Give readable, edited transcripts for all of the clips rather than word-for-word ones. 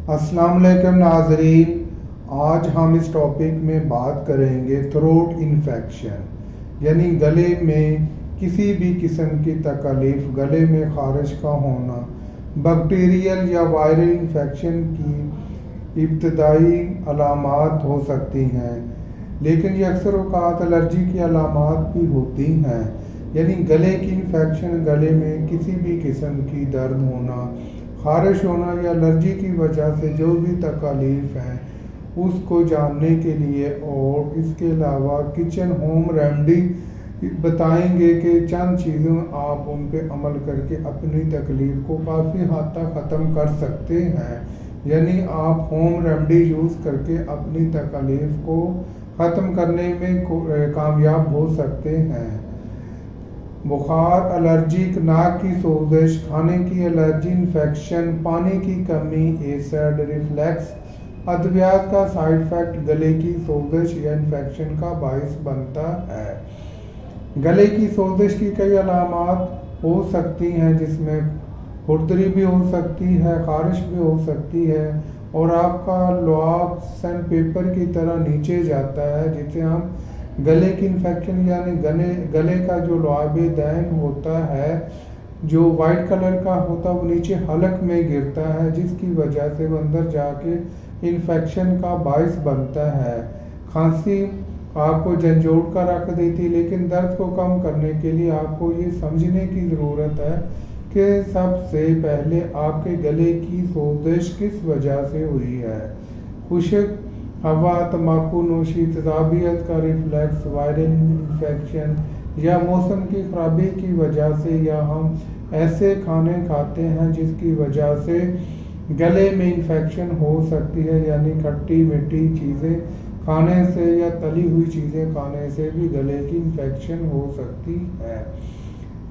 السلام علیکم ناظرین، آج ہم اس ٹاپک میں بات کریں گے تھروٹ انفیکشن، یعنی گلے میں کسی بھی قسم کی تکلیف، گلے میں خارش کا ہونا۔ بیکٹیریل یا وائرل انفیکشن کی ابتدائی علامات ہو سکتی ہیں، لیکن یہ اکثر اوقات الرجی کی علامات بھی ہوتی ہیں، یعنی گلے کی انفیکشن، گلے میں کسی بھی قسم کی درد ہونا، خارش ہونا یا الرجی کی وجہ سے جو بھی تکالیف ہیں اس کو جاننے کے لیے اور اس کے علاوہ کچن ہوم ریمیڈی بتائیں گے کہ چند چیزیں آپ ان پہ عمل کر کے اپنی تکلیف کو کافی حد تک ختم کر سکتے ہیں، یعنی آپ ہوم ریمیڈی یوز کر کے اپنی تکلیف کو ختم کرنے میں کامیاب ہو سکتے ہیں۔ بخار، الرجک، ناک کی سوزش، کھانے کی الرجی، انفیکشن، پانی کی کمی، ایسڈ ریفلیکس، ادویات کا سائیڈ افیکٹ گلے کی سوزش یا انفیکشن کا باعث بنتا ہے۔ گلے کی سوزش کی کئی علامات ہو سکتی ہیں، جس میں ہڑدری بھی ہو سکتی ہے، خارش بھی ہو سکتی ہے، اور آپ کا لعاب سینڈ پیپر کی طرح نیچے جاتا ہے، جسے ہم گلے کی انفیکشن یعنی گلے کا جو لعاب دہن ہوتا ہے جو وائٹ کلر کا ہوتا ہے وہ نیچے حلق میں گرتا ہے، جس کی وجہ سے وہ اندر جا کے انفیکشن کا باعث بنتا ہے۔ کھانسی آپ کو جھنجھوڑ کر رکھ دیتی، لیکن درد کو کم کرنے کے لیے آپ کو یہ سمجھنے کی ضرورت ہے کہ سب سے پہلے آپ کے گلے کی سوزش کس وجہ سے ہوئی ہے۔ خشک ہوا، تمباکو نوشی، تیزابیت کا ریفلیکس، وائرل انفیکشن یا موسم کی خرابی کی وجہ سے، یا ہم ایسے کھانے کھاتے ہیں جس کی وجہ سے گلے میں انفیکشن ہو سکتی ہے، یعنی کھٹی میٹھی چیزیں کھانے سے یا تلی ہوئی چیزیں کھانے سے بھی گلے کی انفیکشن ہو سکتی ہے،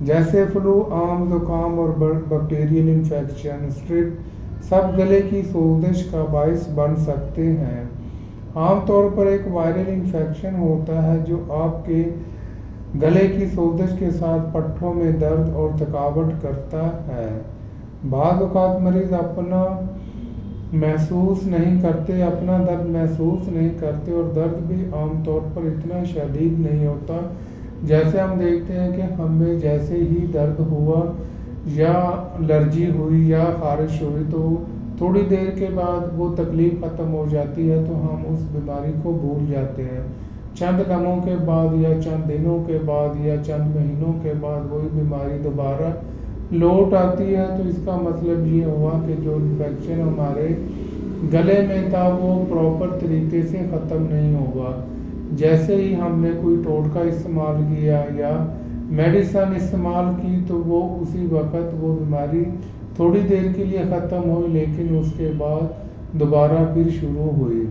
جیسے فلو، عام زکام اور بیکٹیریل انفیکشن، اسٹرپ سب گلے کی سوزش کا باعث بن سکتے ہیں۔ عام طور پر ایک وائرل انفیکشن ہوتا ہے جو آپ کے گلے کی سوزش کے ساتھ پٹھوں میں درد اور تھکاوٹ کرتا ہے۔ بعض اوقات مریض اپنا محسوس نہیں کرتے، اپنا درد محسوس نہیں کرتے، اور درد بھی عام طور پر اتنا شدید نہیں ہوتا۔ جیسے ہم دیکھتے ہیں کہ ہمیں جیسے ہی درد ہوا یا الرجی ہوئی یا خارش ہوئی تو تھوڑی دیر کے بعد وہ تکلیف ختم ہو جاتی ہے، تو ہم اس بیماری کو بھول جاتے ہیں۔ چند لمحوں کے بعد یا چند دنوں کے بعد یا چند مہینوں کے بعد وہی بیماری دوبارہ لوٹ آتی ہے، تو اس کا مطلب یہ ہوا کہ جو انفیکشن ہمارے گلے میں تھا وہ پراپر طریقے سے ختم نہیں ہوگا۔ جیسے ہی ہم نے کوئی ٹوٹکا استعمال کیا یا میڈیسن استعمال کی تو وہ اسی وقت وہ بیماری تھوڑی دیر کے لیے ختم ہوئی، لیکن اس کے بعد دوبارہ پھر شروع ہوئی۔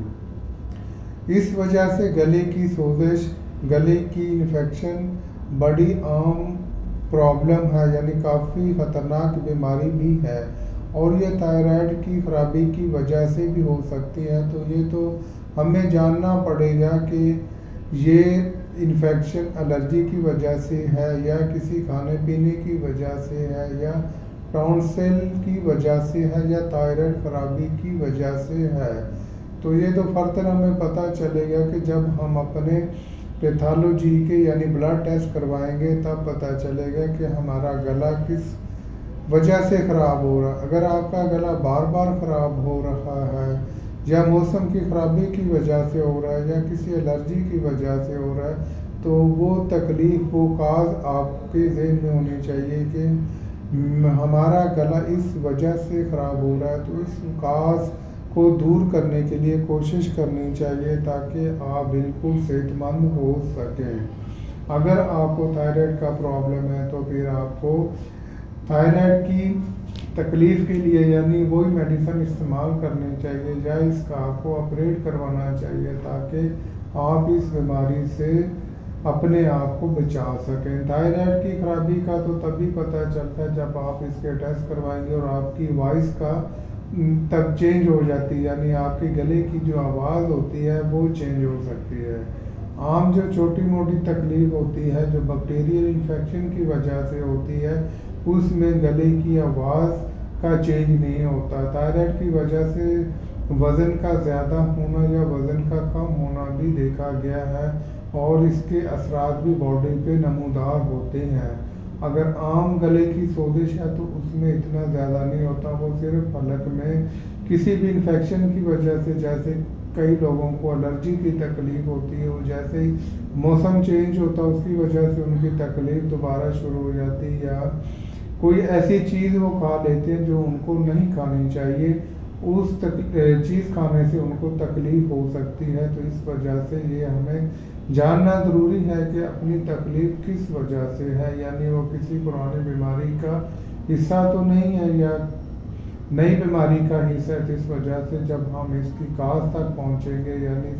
اس وجہ سے گلے کی سوزش، گلے کی انفیکشن بڑی عام پرابلم ہے، یعنی کافی خطرناک بیماری بھی ہے، اور یہ تائرائیڈ کی خرابی کی وجہ سے بھی ہو سکتی ہے۔ تو یہ تو ہمیں جاننا پڑے گا کہ یہ انفیکشن الرجی کی وجہ سے ہے یا کسی کھانے پینے کی وجہ سے ہے یا ٹونسل کی وجہ سے ہے یا تائرائیڈ خرابی کی وجہ سے ہے۔ تو یہ تو فردر ہمیں پتہ چلے گا کہ جب ہم اپنے پیتھالوجی کے یعنی بلڈ ٹیسٹ کروائیں گے، تب پتہ چلے گا کہ ہمارا گلا کس وجہ سے خراب ہو رہا ہے۔ اگر آپ کا گلا بار بار خراب ہو رہا ہے یا موسم کی خرابی کی وجہ سے ہو رہا ہے یا کسی الرجی کی وجہ سے ہو رہا ہے، تو وہ تکلیف، وہ کاز آپ کے ذہن میں ہونی چاہیے کہ ہمارا گلا اس وجہ سے خراب ہو رہا ہے، تو اس کاز کو دور کرنے کے لیے کوشش کرنی چاہیے تاکہ آپ بالکل صحت مند ہو سکیں۔ اگر آپ کو تھائرائیڈ کا پرابلم ہے تو پھر آپ کو تھائرائیڈ کی تکلیف کے لیے یعنی وہی میڈیسن استعمال کرنی چاہیے یا اس کا آپ کو آپریٹ کروانا چاہیے تاکہ آپ اس بیماری سے اپنے آپ کو بچا سکیں۔ تھائرائیڈ کی خرابی کا تو تبھی پتہ چلتا ہے جب آپ اس کے ٹیسٹ کروائیں گے اور آپ کی وائس کا تب چینج ہو جاتی ہے، یعنی آپ کے گلے کی جو آواز ہوتی ہے وہ چینج ہو سکتی ہے۔ عام جو چھوٹی موٹی تکلیف ہوتی ہے جو بیکٹیریل انفیکشن کی وجہ سے ہوتی ہے، اس میں گلے کی آواز کا چینج نہیں ہوتا۔ تھائرائڈ کی وجہ سے وزن کا زیادہ ہونا یا وزن کا کم ہونا بھی دیکھا گیا ہے اور اس کے اثرات بھی باڈی پہ نمودار ہوتے ہیں۔ اگر عام گلے کی سوزش ہے تو اس میں اتنا زیادہ نہیں ہوتا، وہ صرف حلق میں کسی بھی انفیکشن کی وجہ سے، جیسے کئی لوگوں کو الرجی کی تکلیف ہوتی ہے، وہ جیسے ہی موسم چینج ہوتا ہے اس کی وجہ سے ان کی تکلیف دوبارہ شروع ہو جاتی ہے، یا کوئی ایسی چیز وہ کھا لیتے ہیں جو ان کو نہیں کھانی چاہیے، اس چیز کھانے سے ان کو تکلیف ہو سکتی ہے۔ تو اس وجہ سے یہ ہمیں جاننا ضروری ہے کہ اپنی تکلیف کس وجہ سے ہے، یعنی وہ کسی پرانی بیماری کا حصہ تو نہیں ہے یا نئی بیماری کا حصہ ہے۔ اس وجہ سے جب ہم اس کی کاز تک پہنچیں گے، یعنی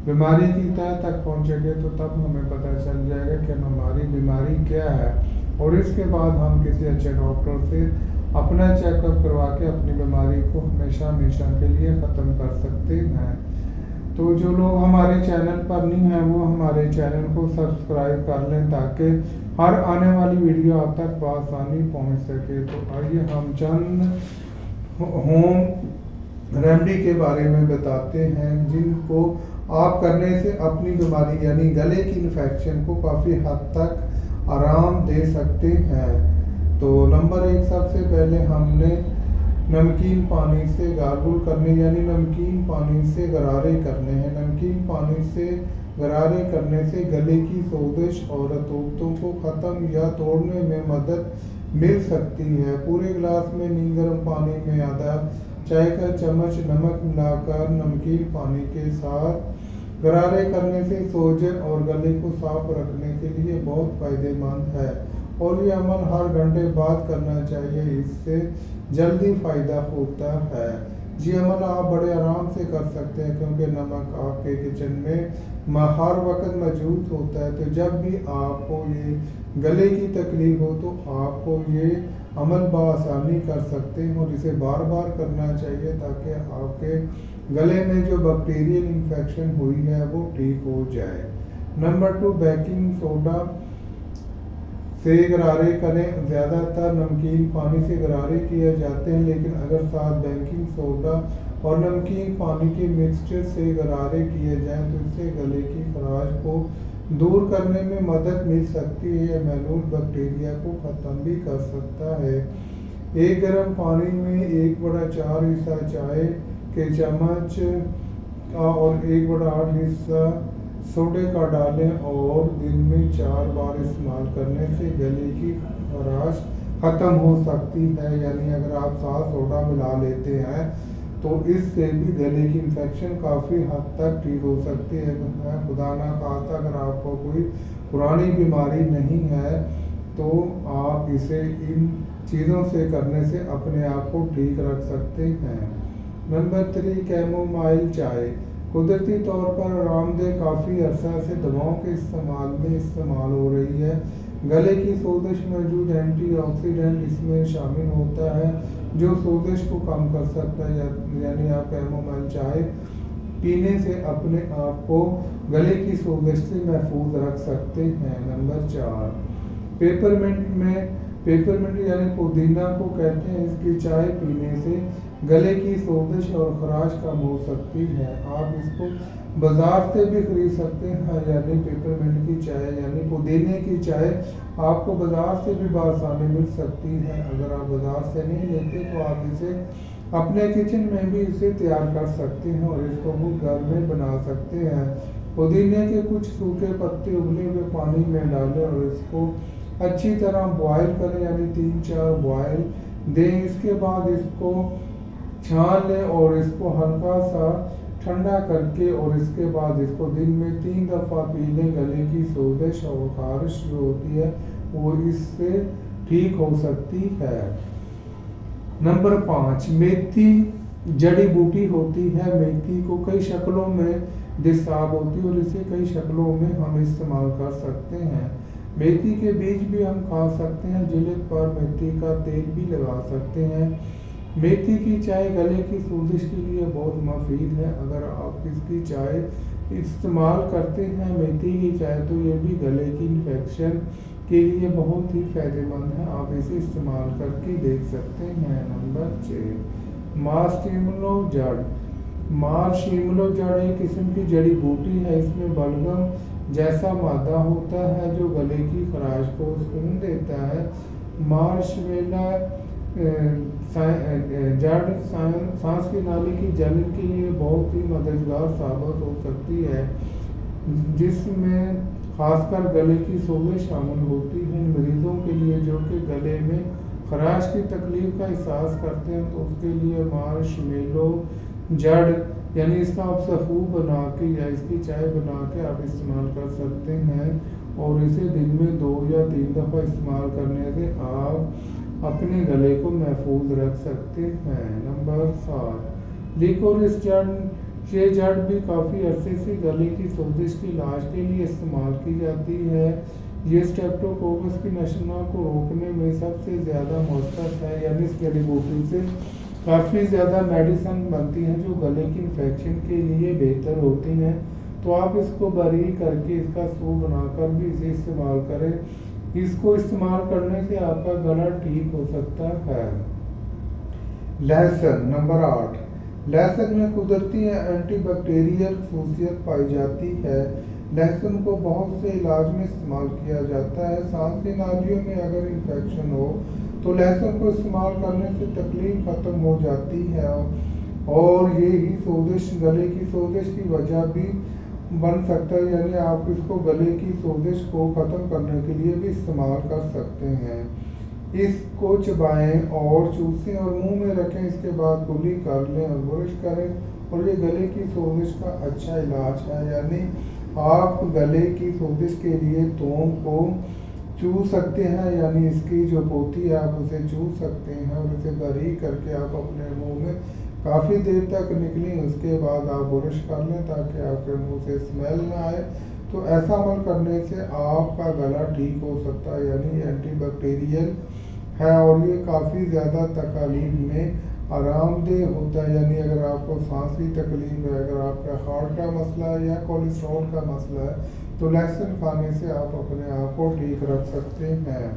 بیماری کی تہ تک پہنچیں گے، تو تب ہمیں پتہ چل جائے گا کہ ہماری بیماری کیا ہے، اور اس کے بعد ہم کسی اچھے ڈاکٹر سے اپنا چیک اپ کروا کے اپنی بیماری کو ہمیشہ کے لیے ختم کر سکتے ہیں۔ تو جو لوگ ہمارے چینل پر نہیں ہیں وہ ہمارے چینل کو سبسکرائب کر لیں تاکہ ہر آنے والی ویڈیو آپ تک بآسانی پہنچ سکے۔ تو آئیے ہم چند ہوم ریمیڈی کے بارے میں بتاتے ہیں جن کو آپ کرنے سے اپنی بیماری یعنی گلے کی انفیکشن کو کافی حد تک آرام دے سکتے ہیں۔ تو نمبر 1، سب سے پہلے ہم نے نمکین پانی سے گارگل کرنے، یعنی نمکین پانی سے غرارے کرنے ہیں۔ نمکین پانی سے غرارے کرنے سے گلے کی سوزش اور رطوبتوں کو ختم یا توڑنے میں مدد مل سکتی ہے۔ پورے گلاس میں نیم گرم پانی میں آدھا چائے کا چمچ نمک ملا کر نمکین پانی کے ساتھ غرارے کرنے سے سوجن اور گلے کو صاف رکھنے کے لیے بہت فائدہ مند ہے، اور یہ عمل ہر گھنٹے بعد کرنا چاہیے، اس سے جلدی فائدہ ہوتا ہے۔ یہ عمل آپ بڑے آرام سے کر سکتے ہیں کیونکہ نمک آپ کے کچن میں ہر وقت موجود ہوتا ہے۔ تو جب بھی آپ کو یہ گلے کی تکلیف ہو تو آپ کو یہ عمل بآسانی کر سکتے ہیں، اور اسے بار بار کرنا چاہیے تاکہ آپ کے گلے میں جو بیکٹیریل انفیکشن ہوئی ہے وہ ٹھیک ہو جائے۔ نمبر 2، بیکنگ سوڈا سے غرارے کریں۔ زیادہ تر نمکین پانی سے غرارے کیے جاتے ہیں، لیکن اگر ساتھ بیکنگ سوڈا اور نمکین پانی کے مکسچر سے غرارے کیے جائیں تو اس سے گلے کی خراش کو دور کرنے میں مدد مل سکتی ہے، یا محلول بیکٹیریا کو ختم بھی کر سکتا ہے۔ ایک گرم پانی میں 1/4 حصہ چائے کے چمچ اور 1/8 حصہ سوڈے کا ڈالیں، اور دن میں 4 بار استعمال کرنے سے گلے کی خراش ختم ہو سکتی ہے۔ یعنی اگر آپ ساتھ سوڈا ملا لیتے ہیں تو اس سے بھی گلے کی انفیکشن کافی حد تک ٹھیک ہو سکتی ہے۔ خدا نہ خواستہ اگر آپ کو کوئی پرانی بیماری نہیں ہے تو آپ اسے ان چیزوں سے کرنے سے اپنے آپ کو ٹھیک رکھ سکتے ہیں۔ نمبر 3، کیمومائل چائے قدرتی طور پر آرام دہ کافی عرصہ سے دواؤں کے استعمال ہو رہی ہے۔ گلے کی سوزش موجود اینٹی آکسیڈنٹ اس میں شامل ہوتا ہے جو سوزش کو کم کر سکتا ہے، یعنی آپ کیمومائل چائے پینے سے اپنے آپ کو گلے کی سوزش سے محفوظ رکھ سکتے ہیں۔ نمبر 4، پیپرمنٹ یعنی پودینہ کو کہتے ہیں، اس کی چائے پینے سے گلے کی سوزش اور خراش کم ہو سکتی ہے۔ آپ اس کو بازار سے بھی خرید سکتے ہیں، یعنی پیپرمنٹ کی چائے یعنی پودینے کی چائے آپ کو بازار سے بھی بآسانی مل سکتی ہے۔ اگر آپ بازار سے نہیں لیتے تو آپ اسے اپنے کچن میں بھی اسے تیار کر سکتے ہیں اور اس کو خود گھر میں بنا سکتے ہیں۔ پودینے کے کچھ سوکھے پتے ابلے ہوئے پانی میں ڈالیں اور اس کو اچھی طرح بوائل کریں، یعنی 3-4 بوائل دیں۔ اس کے بعد اس کو چھان لیں اور اس کو ہلکا سا ٹھنڈا کر کے، اور اس کے بعد اس کو دن میں 3 دفعہ پی لیں۔ گلے کی سوزش اور خارش جو ہوتی ہے وہ اس سے ٹھیک ہو سکتی ہے۔ نمبر 5، میتھی جڑی بوٹی ہوتی ہے۔ میتھی کو کئی شکلوں میں دستیاب ہوتی ہے اور اسے کئی شکلوں میں ہم استعمال کر سکتے ہیں۔ میتھی کے بیج بھی ہم کھا سکتے ہیں، جلد پر میتھی کا تیل بھی لگا سکتے ہیں۔ میتھی کی چائے گلے کی سوزش کے لیے بہت مفید ہے۔ اگر آپ اس کی چائے استعمال کرتے ہیں میتھی کی چائے تو یہ بھی گلے کی انفیکشن کے لیے بہت ہی فائدہ مند ہے، آپ اسے استعمال کر کے دیکھ سکتے ہیں۔ نمبر 6، مارشمیلو جڑ۔ مارشمیلو جڑ ایک قسم کی جڑی بوٹی ہے، اس میں بلغم جیسا مادہ ہوتا ہے جو گلے کی خراش کو سکون دیتا ہے۔ مارشمیلو جڑ سانس کی نالی کی جلن کے لیے بہت ہی مددگار ثابت ہو سکتی ہے، جس میں خاص کر گلے کی سوزش شامل ہوتی ہے۔ مریضوں کے لیے جو کہ گلے میں خراش کی تکلیف کا احساس کرتے ہیں تو اس کے لیے مارشمیلو جڑ یعنی اس کا آپ سفوف بنا کے یا اس کی چائے بنا کے آپ استعمال کر سکتے ہیں، اور اسے دن میں 2 یا 3 دفعہ استعمال کرنے سے آپ اپنے گلے کو محفوظ رکھ سکتے ہیں۔ نمبر 7، لیکورس جڑ۔ یہ جڑ بھی کافی عرصے سے گلے کی سوزش کے علاج کے لیے استعمال کی جاتی ہے۔ یہ اسٹریپٹوکوکس کی نشو و نما کو روکنے میں سب سے زیادہ مؤثر ہے، یعنی اس جڑی بوٹی سے کافی زیادہ میڈیسن بنتی ہیں جو گلے کی انفیکشن کے لیے بہتر ہوتی ہیں، تو آپ اس کو باریک کر کے اس کا سوپ بنا کر بھی اسے استعمال کریں۔ اس کو استعمال کرنے سے آپ کا گلا ٹھیک ہو سکتا ہے۔ لہسن۔ نمبر 8، لہسن میں قدرتی اینٹی بیکٹیریل خصوصیت پائی جاتی ہے۔ لہسن کو بہت سے علاج میں استعمال کیا جاتا ہے۔ سانس کی نالیوں میں اگر انفیکشن ہو تو لہسن کو استعمال کرنے سے تکلیف ختم ہو جاتی ہے، اور یہی سوزش گلے کی سوزش کی وجہ بھی بن سکتا ہے، یعنی آپ اس کو گلے کی سوزش کو ختم کرنے کے لیے بھی استعمال کر سکتے ہیں۔ اس کو چبائیں اور چوسیں اور منہ میں رکھیں، اس کے بعد کلی کر لیں اور برش کریں، اور یہ گلے کی سوزش کا اچھا علاج ہے۔ یعنی آپ گلے کی سوزش کے لیے توم کو چوس سکتے ہیں، یعنی اس کی جو پوتی ہے آپ اسے چوس سکتے ہیں اور اسے باریک کر کے آپ اپنے منہ میں کافی دیر تک نکلیں، اس کے بعد آپ برش کر لیں تاکہ آپ کے منہ سے اسمیل نہ آئے۔ تو ایسا عمل کرنے سے آپ کا گلا ٹھیک ہو سکتا ہے، یعنی اینٹی بیکٹیریل ہے اور یہ کافی زیادہ تکالیف میں آرام دہ ہوتا ہے۔ یعنی اگر آپ کو سانس کی تکلیف ہے، اگر آپ کا ہارٹ کا مسئلہ ہے یا کولیسٹرول کا مسئلہ ہے، تو لہسن کھانے سے آپ اپنے آپ کو ٹھیک رکھ سکتے ہیں۔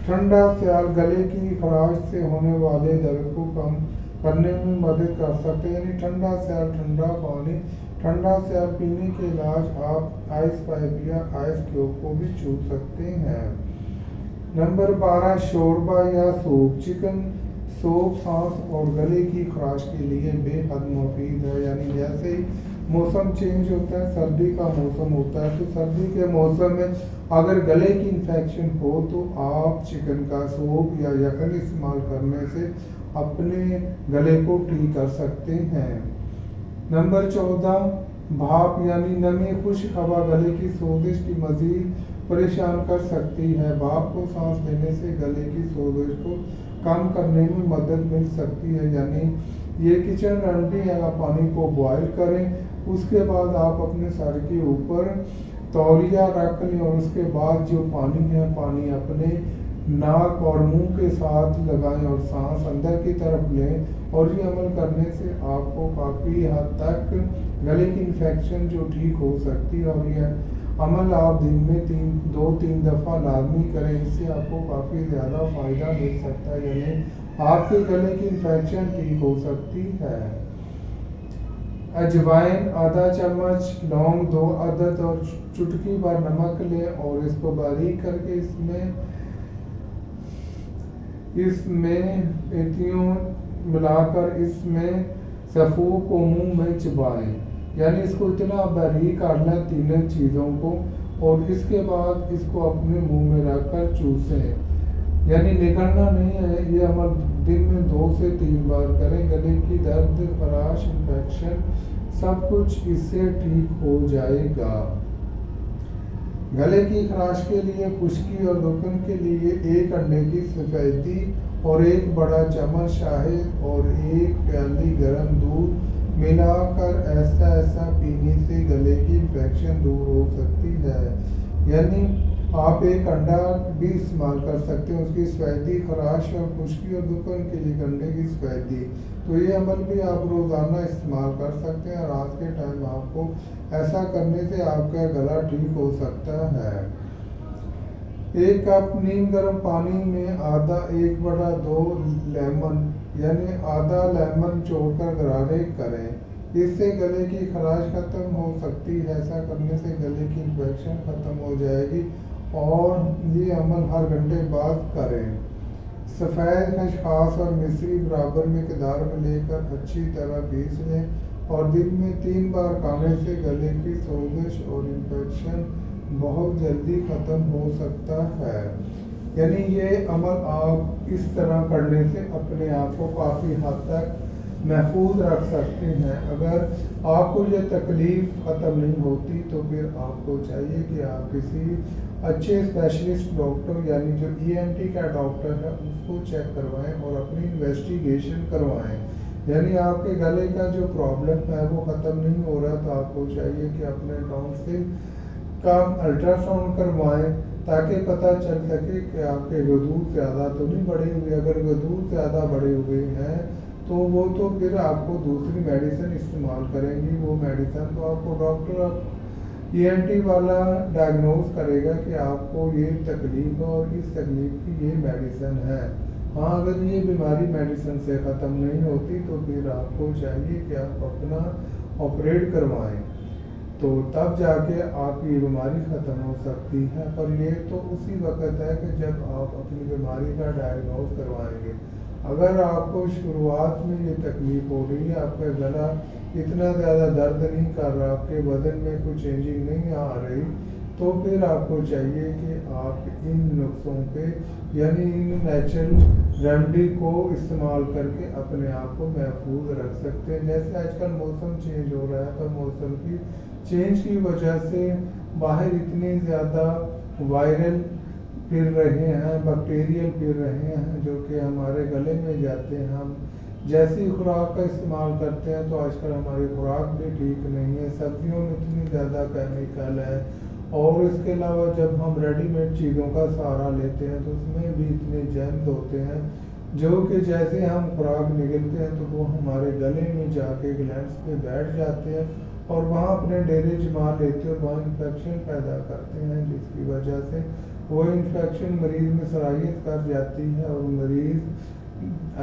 ٹھنڈا سیال گلے کی خراش سے ہونے والے درد کو کم کرنے میں مدد کر سکتے ہیں، یعنی ٹھنڈا سیال، ٹھنڈا پانی، ٹھنڈا سیال پینے کے علاج آپ آئس پائپ یا آئس کیوب کو بھی چوس سکتے ہیں۔ نمبر 12، شوربہ یا سوپ۔ چکن سوپ سانس اور گلے کی خراش کے لیے بے حد مفید ہے۔ یعنی جیسے ہی موسم چینج ہوتا ہے، سردی کا موسم ہوتا ہے، تو سردی کے موسم میں اگر گلے کی انفیکشن ہو تو آپ چکن کا سوپ یا یخنی استعمال کرنے سے اپنے گلے کو ٹھیک کر سکتے ہیں۔ نمبر 14، بھاپ یعنی نمی خشک ہوا گلے کی سوزش کی مزید پریشان کر سکتی ہے۔ بھاپ کو سانس لینے سے گلے کی سوزش کو کم کرنے میں مدد مل سکتی ہے۔ یعنی یہ کچن ریمیڈی ہے، آپ پانی کو بوائل کریں، اس کے بعد آپ اپنے سر کے اوپر تولیہ رکھ لیں اور اس کے بعد جو پانی ہے، پانی اپنے ناک اور منہ کے ساتھ لگائیں اور سانس اندر کی طرف لیں، اور یہ عمل کرنے سے آپ کو کافی حد تک گلے کی انفیکشن جو ٹھیک ہو سکتی ہے، اور یہ عمل آپ دن میں 2-3 دفعہ لازمی کریں، اس سے آپ کو کافی زیادہ فائدہ مل سکتا ہے، یعنی آپ کے گلے کی انفیکشن ٹھیک ہو سکتی ہے۔ اجوائن آدھا چمچ، لونگ 2 عدد اور چٹکی بھر نمک لیں اور اس کو باریک کر کے اس میں پتیوں ملا کر اس میں سفوف کو منہ میں چبائیں، یعنی اس کو اتنا باریک کر لیں تینوں چیزوں کو، اور اس کے بعد اس کو اپنے منہ میں رکھ کر چوسیں، یعنی نگلنا نہیں ہے۔ یہ عمل دن میں 2 سے 3 بار کریں، گلے کی درد، خراش، انفیکشن سب کچھ اس سے ٹھیک ہو جائے گا۔ گلے کی خراش کے لیے خشکی اور دکن کے لیے 1 انڈے کی سفیدی اور 1 بڑا چمچ شہد اور 1 پیالی گرم دودھ ملا کر ایسا پینے سے گلے کی انفیکشن دور ہو سکتی ہے۔ یعنی آپ 1 انڈا بھی استعمال کر سکتے ہیں، اس کی سفیدی، خراش اور خشکی اور دکن کے لیے انڈے کی سفیدی، تو یہ عمل بھی آپ روزانہ استعمال کر سکتے ہیں، اور آج کے ٹائم آپ کو ایسا کرنے سے آپ کا گلا ٹھیک ہو سکتا ہے۔ ایک کپ نیم گرم پانی میں آدھا 1/2 لیمن یعنی آدھا لیمن چوڑ کر غرارے کریں، اس سے گلے کی خراش ختم ہو سکتی ہے۔ ایسا کرنے سے گلے کی انفیکشن ختم ہو جائے گی اور یہ عمل ہر گھنٹے بعد کریں۔ سفید خشخاش اور مصری برابر مقدار میں لے کر اچھی طرح پیس لیں اور دن میں 3 بار کھانے سے گلے کی سوزش اور انفیکشن بہت جلدی ختم ہو سکتا ہے۔ یعنی یہ عمل آپ اس طرح کرنے سے اپنے آپ کو کافی حد تک محفوظ رکھ سکتے ہیں۔ اگر آپ کو یہ تکلیف ختم نہیں ہوتی تو پھر آپ کو چاہیے کہ آپ کسی اچھے اسپیشلسٹ ڈاکٹر یعنی جو ENT کا ڈاکٹر ہے اس کو چیک کروائیں اور اپنی انویسٹیگیشن کروائیں۔ یعنی آپ کے گلے کا جو پرابلم ہے وہ ختم نہیں ہو رہا تو آپ کو چاہیے کہ اپنے ٹونسل کا الٹرا ساؤنڈ کروائیں تاکہ پتہ چل سکے کہ آپ کے غدود زیادہ تو نہیں بڑے ہوئے۔ اگر غدود زیادہ بڑے ہوئے ہیں تو وہ تو پھر آپ کو دوسری میڈیسن استعمال کریں گی، وہ میڈیسن تو آپ کو ڈاکٹر ENT والا ڈائگنوز کرے گا کہ آپ کو یہ تکلیف ہے اور اس تکلیف کی یہ میڈیسن ہے۔ ہاں اگر یہ بیماری میڈیسن سے ختم نہیں ہوتی تو پھر آپ کو چاہیے کہ آپ اپنا آپریٹ کروائیں، تو تب جا کے آپ کی بیماری ختم ہو سکتی ہے۔ پر یہ تو اسی وقت ہے کہ جب آپ اپنی بیماری کا ڈائگنوز کروائیں گے۔ اگر آپ کو شروعات میں یہ تکلیف ہو رہی ہے، آپ کا گلا اتنا زیادہ درد نہیں کر رہا، آپ کے بدن میں کوئی چینجنگ نہیں آ رہی، تو پھر آپ کو چاہیے کہ آپ ان نسخوں پہ یعنی ان نیچرل ریمیڈی کو استعمال کر کے اپنے آپ کو محفوظ رکھ سکتے ہیں۔ جیسے آج کل موسم چینج ہو رہا ہے تو موسم کی چینج کی وجہ سے باہر اتنے زیادہ وائرل پھر رہے ہیں، بیکٹیریل پھر رہے ہیں جو کہ ہمارے گلے میں جاتے ہیں۔ ہم جیسی خوراک کا استعمال کرتے ہیں تو آج کل ہماری خوراک بھی ٹھیک نہیں ہے، سبزیوں میں اتنی زیادہ کیمیکل ہے اور اس کے علاوہ جب ہم ریڈی میڈ چیزوں کا سہارا لیتے ہیں تو اس میں بھی اتنے جرمز ہوتے ہیں جو کہ جیسے ہم خوراک نگلتے ہیں تو وہ ہمارے گلے میں جا کے گلینڈس پہ بیٹھ جاتے ہیں اور وہاں اپنے ڈیرے جما لیتے ہیں اور وہاں انفیکشن پیدا کرتے ہیں، جس کی وجہ سے وہ انفیکشن مریض میں سرائیت کر جاتی ہے اور مریض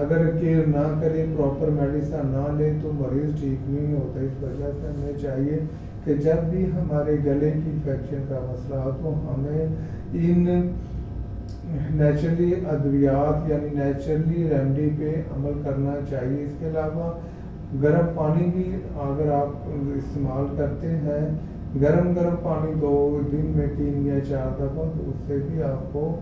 اگر کیئر نہ کرے، پراپر میڈیسن نہ لے تو مریض ٹھیک نہیں ہوتا۔ اس وجہ سے ہمیں چاہیے کہ جب بھی ہمارے گلے کی انفیکشن کا مسئلہ ہو تو ہمیں ان نیچرلی ادویات یعنی نیچرلی ریمیڈی پہ عمل کرنا چاہیے۔ اس کے علاوہ گرم پانی بھی اگر آپ استعمال کرتے ہیں، گرم پانی 2 دن میں 3 یا 4 دفعہ، تو اس سے بھی آپ کو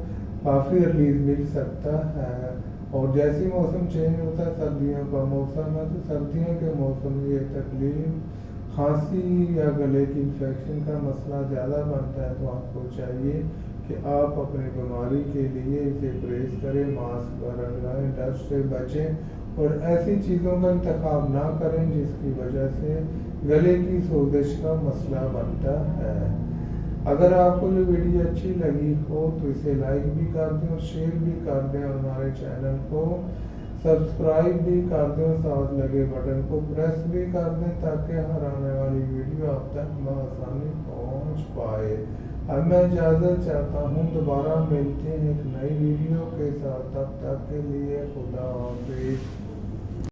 کافی ریلیز مل سکتا ہے۔ اور جیسے موسم چینج ہوتا ہے، سردیوں کا موسم ہے تو سردیوں کے موسم میں یہ تکلیف کھانسی یا گلے کی انفیکشن کا مسئلہ زیادہ بنتا ہے، تو آپ کو چاہیے کہ آپ اپنی بیماری کے لیے اسے پرہیز کریں، ماسک وغیرہ لگائیں، ڈسٹ سے بچیں اور ایسی چیزوں کا انتخاب نہ کریں جس کی وجہ سے گلے کی سوزش کا مسئلہ بنتا ہے۔ اگر آپ کو یہ ویڈیو اچھی لگی ہو تو اسے لائک بھی کر دیں اور شیئر بھی کر دیں اور ہمارے چینل کو سبسکرائب بھی کر دیں اور ساتھ لگے بٹن کو پریس بھی کر دیں تاکہ ہر آنے والی ویڈیو آپ تک بآسانی پہنچ پائے۔ اب میں اجازت چاہتا ہوں، دوبارہ ملتے ہیں ایک نئی ویڈیو کے ساتھ، تب تک کے لیے خدا حافظ۔